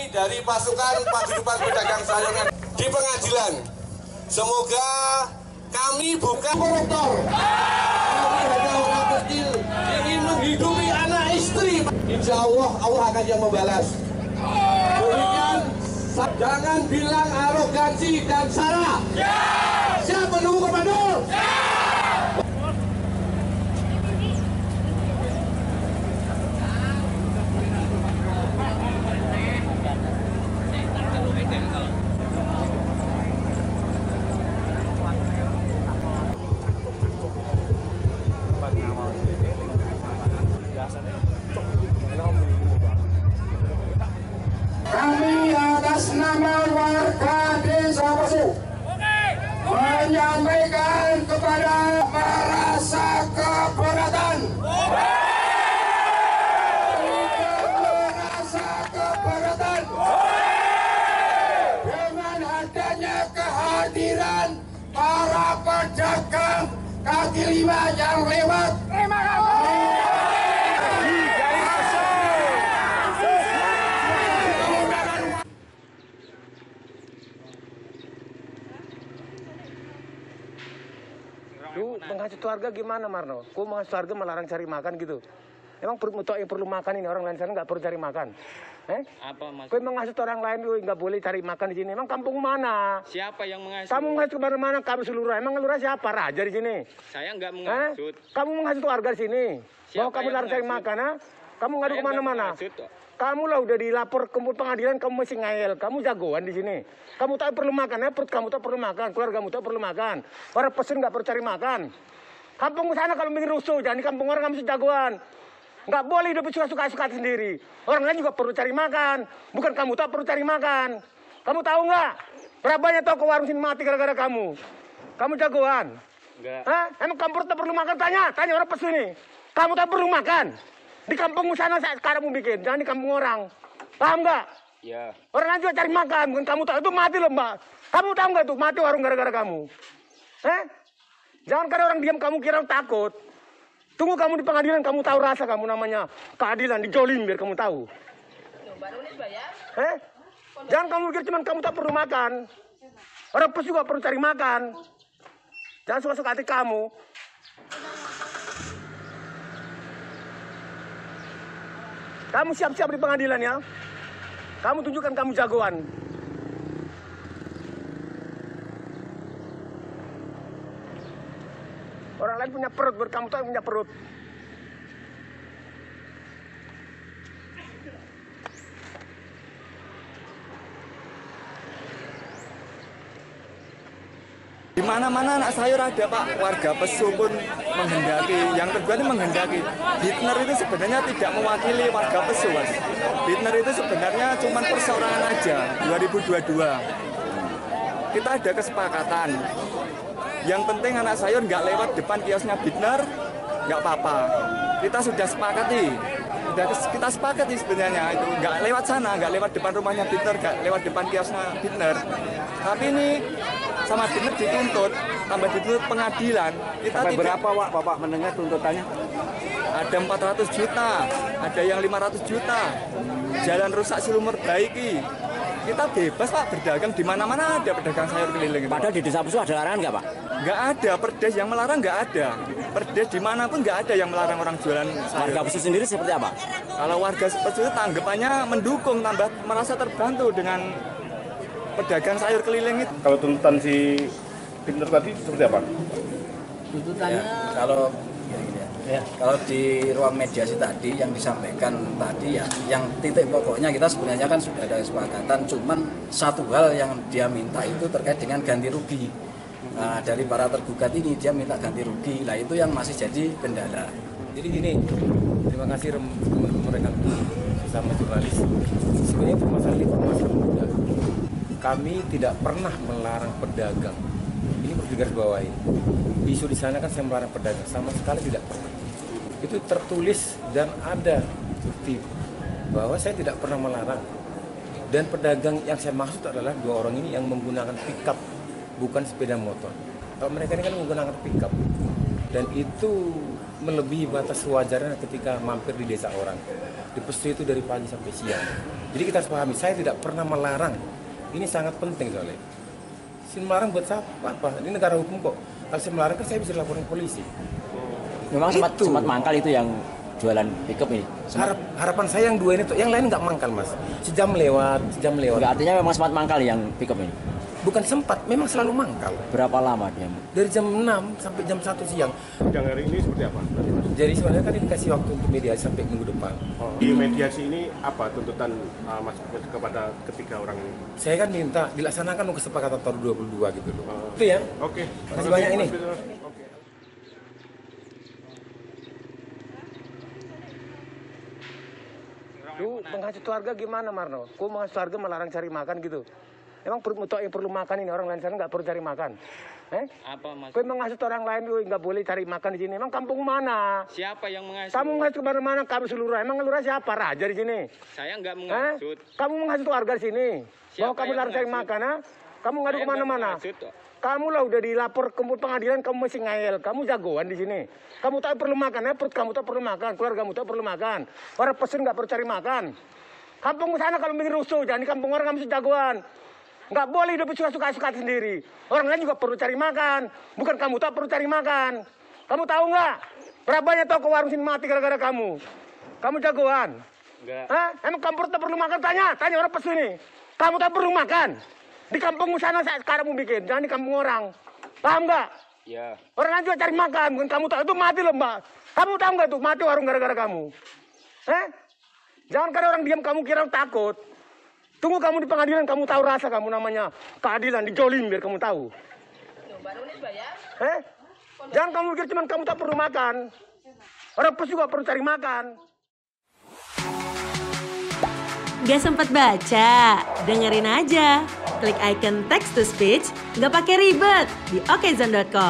dari pasukan paguyuban pedagang sayur di pengadilan. Semoga kami bukan koruptor. Kami hanya orang kecil ingin menghidupi anak istri. Insya Allah, Allah akan yang membalas. Demikian, jangan bilang arogansi dan sara. Siap menunggu komando. Kami atas nama warga Desa Poso menyampaikan kepada merasa keberatan. Merasa keberatan dengan adanya kehadiran para pedagang kaki lima yang lewat. Lu menghasut warga gimana, Marno? Kok menghasut warga melarang cari makan gitu? Emang yang perlu makan ini, orang lain sana nggak perlu cari makan? Apa mas? Kau menghasut orang lain, lu nggak boleh cari makan di sini. Emang kampung mana? Siapa yang menghasut? Kamu menghasut kemana-mana, kamu seluruh. Emang lurah siapa? Raja di sini. Saya nggak menghasut. Kamu menghasut warga di sini. Bahwa kamu larang cari makan, ha? Kamu ngadu kemana-mana. Kamu lah udah dilapor ke pengadilan, kamu masih ngayel. Kamu jagoan di sini. Kamu tak perlu makan, ya? Perut kamu tak perlu makan, keluargamu tak perlu makan. Para pesen nggak perlu cari makan. Kampung sana kalau bikin rusuh, jangan di kampung orang kamu jagoan. Nggak boleh hidup suka-suka sendiri. Orang lain juga perlu cari makan. Bukan kamu tak perlu cari makan. Kamu tahu nggak? Berapa banyak toko warung sini mati gara-gara kamu? Kamu jagoan. Enggak. Hah? Emang kamu tak perlu makan? Tanya orang pesen ini. Kamu tak perlu makan. Di kampung sana sekarang mau bikin, jangan di kampung orang. Paham nggak? Ya. Orang lain juga cari makan, bukan kamu tahu itu mati loh mbak. Kamu tahu nggak tuh mati warung gara-gara kamu? Jangan karena orang diam kamu kira takut. Tunggu kamu di pengadilan, kamu tahu rasa kamu namanya keadilan, dijolim biar kamu tahu. Jangan kamu pikir cuma kamu tak perlu makan. Orang pes juga perlu cari makan. Jangan suka-suka hati kamu. Kamu siap-siap di pengadilan ya. Kamu tunjukkan kamu jagoan. Orang lain punya perut, kamu tuh punya perut. Di mana-mana anak sayur ada Pak, warga Pesu pun menghendaki. Yang kedua ini menghendaki. Bitner itu sebenarnya tidak mewakili warga Pesu, Mas. Bitner itu sebenarnya cuma perseorangan aja, 2022. Kita ada kesepakatan. Yang penting anak sayur nggak lewat depan kiosnya Bitner, nggak apa-apa. Kita sudah sepakati. Kita sepakati sebenarnya itu nggak lewat sana, nggak lewat depan rumahnya Bitner, nggak lewat depan kiosnya Bitner. Tapi ini sama Bitner dituntut, tambah dituntut pengadilan. Kita sampai berapa Pak Bapak mendengar tuntutannya? Ada 400 juta, ada yang 500 juta. Jalan rusak silumur baiki. Kita bebas Pak berdagang di mana-mana, ada pedagang sayur keliling. Padahal di Desa Pesu ada larangan nggak Pak? Nggak ada, perdes yang melarang nggak ada. Perdes dimanapun nggak ada yang melarang orang jualan sayur. Warga Pesu sendiri seperti apa? Kalau warga Pesu itu tanggapannya mendukung, tambah merasa terbantu dengan pedagang sayur keliling itu. Kalau tuntutan si Bitner tadi seperti apa? Tuntutannya kalau di ruang mediasi tadi yang disampaikan tadi ya, yang titik pokoknya kita sebenarnya kan sudah ada kesepakatan, cuman satu hal yang dia minta itu terkait dengan ganti rugi. Nah, dari para tergugat ini dia minta ganti rugi, lah itu yang masih jadi kendala. Jadi gini, terima kasih teman-teman rekan sesama jurnalis. Sebenarnya informasi mudah. Kami tidak pernah melarang pedagang. Ini perlu digarisbawahi. Isu di sana kan saya melarang pedagang, sama sekali tidak pernah. Itu tertulis dan ada bukti bahwa saya tidak pernah melarang. Dan pedagang yang saya maksud adalah dua orang ini yang menggunakan pickup, bukan sepeda motor. Kalau mereka ini kan menggunakan pickup, dan itu melebihi batas wajarnya ketika mampir di desa orang. di Pesu itu dari pagi sampai siang. Jadi kita harus pahami, saya tidak pernah melarang. Ini sangat penting soalnya. Si melarang buat apa? Ini negara hukum kok. Kalau saya melarang kan saya bisa laporin polisi. Memang sempat mangkal itu yang jualan pickup ini. Harapan saya yang dua ini tuh, yang lain nggak mangkal mas. Sejam lewat. Nggak, artinya memang sempat mangkal yang pickup ini. Bukan sempat, memang selalu mangkal. Berapa lama dia? Dari jam 6 sampai jam 1 siang. Yang hari ini seperti apa? Jadi sebenarnya kan dikasih waktu untuk mediasi sampai minggu depan. Di mediasi ini apa tuntutan Mas kepada ketiga orang ini? Saya kan minta dilaksanakan kesepakatan tahun 22 gitu loh. Itu ya. Oke. Terima kasih banyak ini. Oke. Lu menghasut warga gimana Marno? Kok menghasut warga melarang cari makan gitu? Emang yang perlu makan ini, orang lain sana nggak perlu cari makan? Apa mas? Kau menghasut orang lain, nggak boleh cari makan di sini. Emang kampung mana? Siapa yang menghasut? Kamu menghasut kemana-mana, kamu seluruh. Emang lurah siapa? Raja di sini. Saya nggak menghasut. Kamu menghasut warga di sini. Bahwa kamu larang cari makan, Kamu ngadu kemana-mana. Kamu lah udah dilapor ke pengadilan, kamu masih ngayal. Kamu jagoan di sini. Kamu tak perlu makan, perut kamu tak perlu makan, keluargamu tak perlu makan. Para pesen nggak perlu cari makan. Kampung sana kalau bikin rusuh, jangan di kampung orang kamu jagoan. Nggak boleh hidup suka-suka sendiri. Orang lain juga perlu cari makan. Bukan kamu tak perlu cari makan. Kamu tahu nggak? Berapa banyak toko warung sini mati gara-gara kamu? Kamu jagoan. Enggak. Emang kampung tak perlu makan? Tanya orang pesu ini. Kamu tak perlu makan. Di kampung sana sekarang mau bikin. Jangan di kampung orang. Paham nggak? Ya. Orang lain juga cari makan. Bukan kamu tahu. Itu mati loh mbak. Kamu tahu nggak tuh? Mati warung gara-gara kamu. Jangan karena orang diam kamu kira takut. Tunggu kamu di pengadilan, kamu tahu rasa kamu namanya keadilan, dijolim biar kamu tahu. Jangan kamu pikir cuma kamu tak perlu makan. Orang pes juga perlu cari makan. Gak sempat baca? Dengerin aja. Klik icon text to speech, gak pakai ribet di okezone.com.